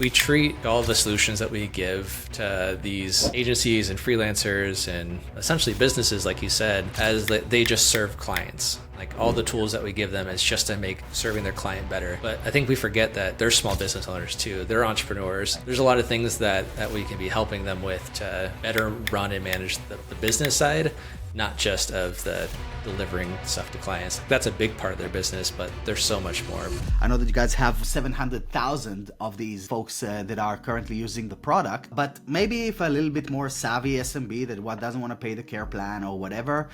We treat all the solutions that we give to these agencies and freelancers and essentially businesses, like you said, as they just serve clients. Like all the tools that we give them is just to make serving their client better. But I think we forget that they're small business owners too. They're entrepreneurs. There's a lot of things that we can be helping them with to better run and manage the business side, not just of the delivering stuff to clients. That's a big part of their business, but there's so much more. I know that you guys have 700,000 of these folks that are currently using the product, but maybe if a little bit more savvy SMB that doesn't want to pay the care plan or whatever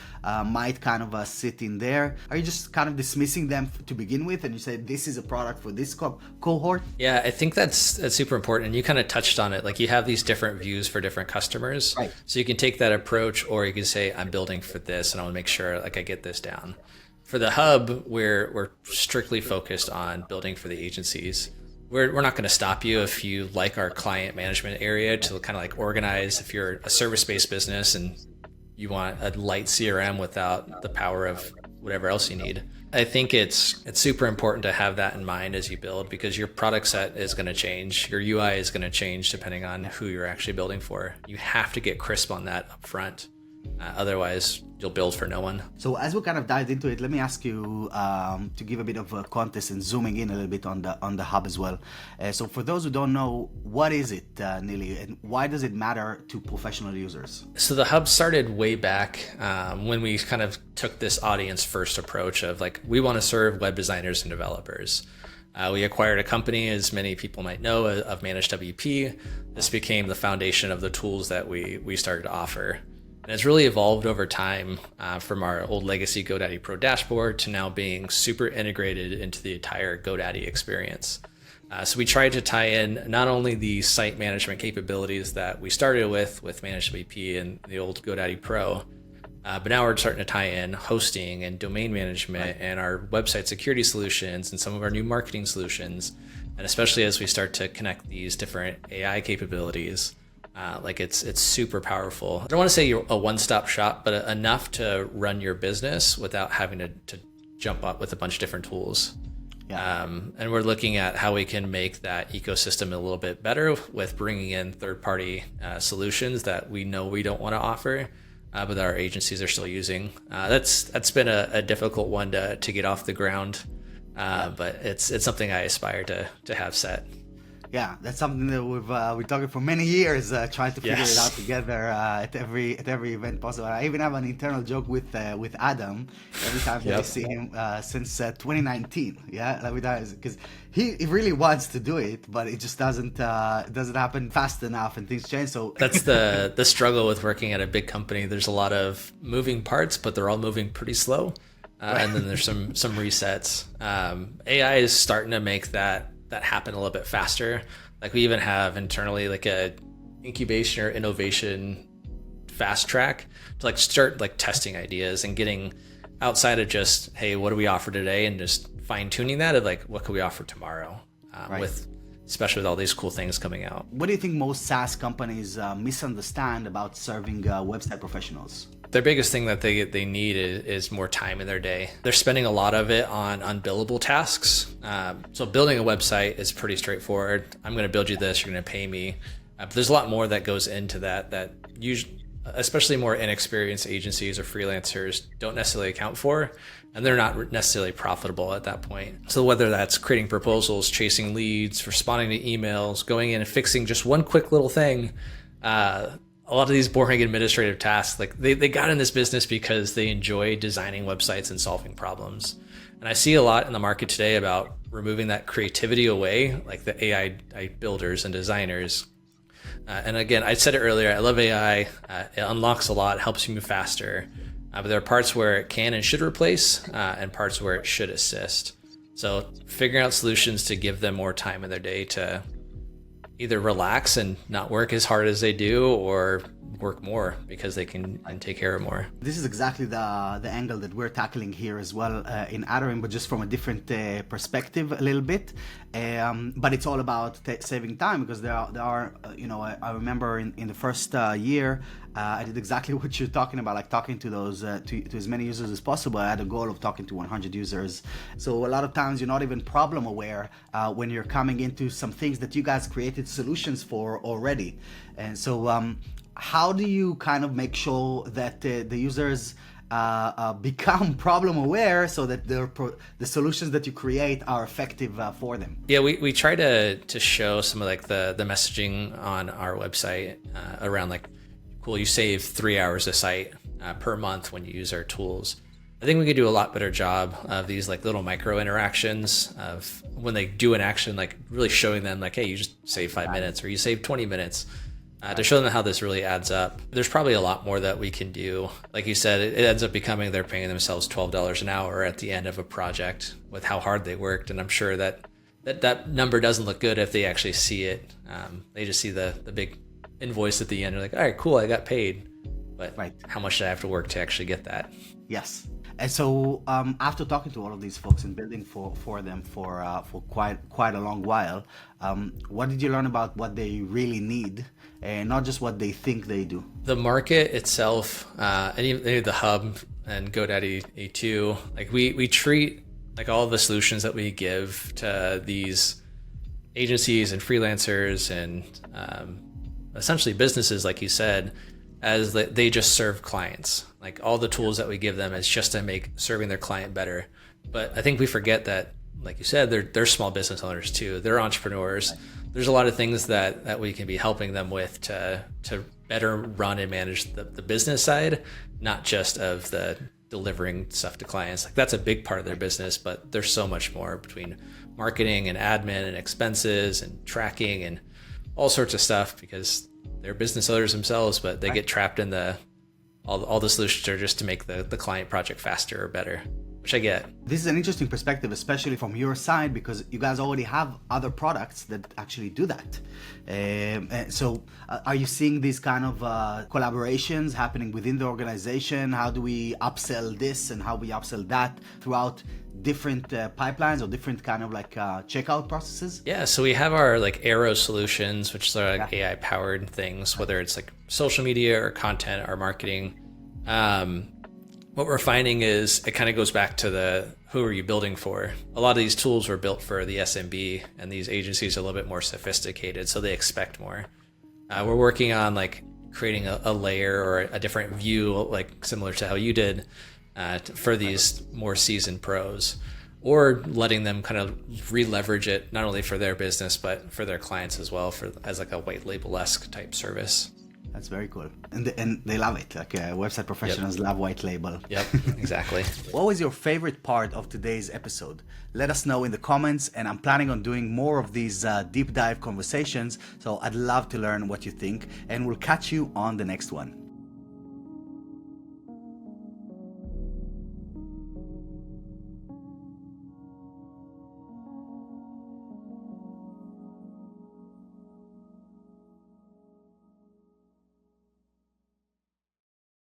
might kind of sit in there, are you just kind of dismissing them to begin with and you say this is a product for this cohort? Yeah, I think that's super important, and you kind of touched on it. Like you have these different views for different customers, right? So you can take that approach, or you can say I'm building for this and I want to make sure like I get this down. For the hub, we're strictly focused on building for the agencies. We're not going to stop you if you like our client management area to kind of like organize. If you're a service-based business and you want a light CRM without the power of whatever else you need. I think it's super important to have that in mind as you build, because your product set is going to change. Your UI is going to change depending on who you're actually building for. You have to get crisp on that up front. Otherwise, you'll build for no one. So as we kind of dived into it, let me ask you to give a bit of context and zooming in a little bit on the hub as well. So for those who don't know, what is it, Nealey, and why does it matter to professional users? So the hub started way back when we kind of took this audience first approach of like, we want to serve web designers and developers. We acquired a company, as many people might know, of ManageWP. This became the foundation of the tools that we started to offer. And it's really evolved over time from our old legacy GoDaddy Pro dashboard to now being super integrated into the entire GoDaddy experience. So we tried to tie in not only the site management capabilities that we started with ManageWP and the old GoDaddy Pro, but now we're starting to tie in hosting and domain management and our website security solutions and some of our new marketing solutions. And especially as we start to connect these different AI capabilities, like it's super powerful. I don't want to say you're a one-stop shop, but enough to run your business without having to jump up with a bunch of different tools. Yeah. And we're looking at how we can make that ecosystem a little bit better with bringing in third-party solutions that we know we don't want to offer, but our agencies are still using. That's been a difficult one to get off the ground, but it's something I aspire to have set. Yeah, that's something that we're talking for many years, trying to figure it out together at every event possible. I even have an internal joke with Adam every time that I see him since 2019. Yeah, because he really wants to do it, but it just doesn't happen fast enough, and things change. So that's the struggle with working at a big company. There's a lot of moving parts, but they're all moving pretty slow, and then there's some resets. AI is starting to make that happen a little bit faster. Like we even have internally like a incubation or innovation fast track to like start like testing ideas and getting outside of just, hey, what do we offer today, and just fine tuning that of like, what could we offer tomorrow, especially with all these cool things coming out. What do you think most SaaS companies misunderstand about serving website professionals? Their biggest thing that they need is more time in their day. They're spending a lot of it on unbillable tasks. So building a website is pretty straightforward. I'm going to build you this, you're going to pay me. But there's a lot more that goes into that usually, especially more inexperienced agencies or freelancers don't necessarily account for, and they're not necessarily profitable at that point. So whether that's creating proposals, chasing leads, responding to emails, going in and fixing just one quick little thing, a lot of these boring administrative tasks, like they got in this business because they enjoy designing websites and solving problems. And I see a lot in the market today about removing that creativity away, like the AI builders and designers. And again, I said it earlier, I love AI. It unlocks a lot, helps you move faster. But there are parts where it can and should replace, and parts where it should assist. So figuring out solutions to give them more time in their day to either relax and not work as hard as they do, or work more because they can and take care of more. This is exactly the angle that we're tackling here as well in Atarim, but just from a different perspective a little bit. But it's all about saving time, because there are I remember in the first year, I did exactly what you're talking about, like talking to those to as many users as possible. I had a goal of talking to 100 users. So a lot of times you're not even problem aware when you're coming into some things that you guys created solutions for already. And so how do you kind of make sure that the users become problem aware so that the solutions that you create are effective for them? Yeah, we try to show some of like the messaging on our website around like, cool, you save 3 hours a site per month when you use our tools. I think we could do a lot better job of these like little micro interactions of when they do an action, like really showing them like, hey, you just save 5 minutes or you save 20 minutes. To show them how this really adds up. There's probably a lot more that we can do. Like you said, it ends up becoming they're paying themselves $12 an hour at the end of a project with how hard they worked. And I'm sure that number doesn't look good if they actually see it. They just see the big invoice at the end. They're like, all right, cool, I got paid. But how much did I have to work to actually get that? Yes. And so after talking to all of these folks and building for them for quite a long while, what did you learn about what they really need and not just what they think they do? The market itself, any of the hub and GoDaddy A2, like we treat like all the solutions that we give to these agencies and freelancers and essentially businesses, like you said, as they just serve clients. Like all the tools that we give them is just to make serving their client better. But I think we forget that, like you said, they're small business owners too. They're entrepreneurs. There's a lot of things that we can be helping them with to better run and manage the business side, not just of the delivering stuff to clients. Like that's a big part of their business, but there's so much more between marketing and admin and expenses and tracking and all sorts of stuff, because they're business owners themselves, but they get trapped in all the solutions are just to make the client project faster or better, which I get. This is an interesting perspective, especially from your side, because you guys already have other products that actually do that. So are you seeing these kind of collaborations happening within the organization? How do we upsell this and how we upsell that throughout different pipelines or different kind of like checkout processes? Yeah, so we have our like Arrow solutions, which are like AI powered things, whether it's like social media or content or marketing. What we're finding is it kind of goes back to who are you building for? A lot of these tools were built for the SMB, and these agencies are a little bit more sophisticated, so they expect more. We're working on like creating a layer or a different view, like similar to how you did, for these more seasoned pros, or letting them kind of re-leverage it not only for their business but for their clients as well, as like a white label-esque type service. That's very cool, and they love it. Like website professionals love white label. Yep, exactly. What was your favorite part of today's episode? Let us know in the comments, and I'm planning on doing more of these deep dive conversations, so I'd love to learn what you think, and we'll catch you on the next one.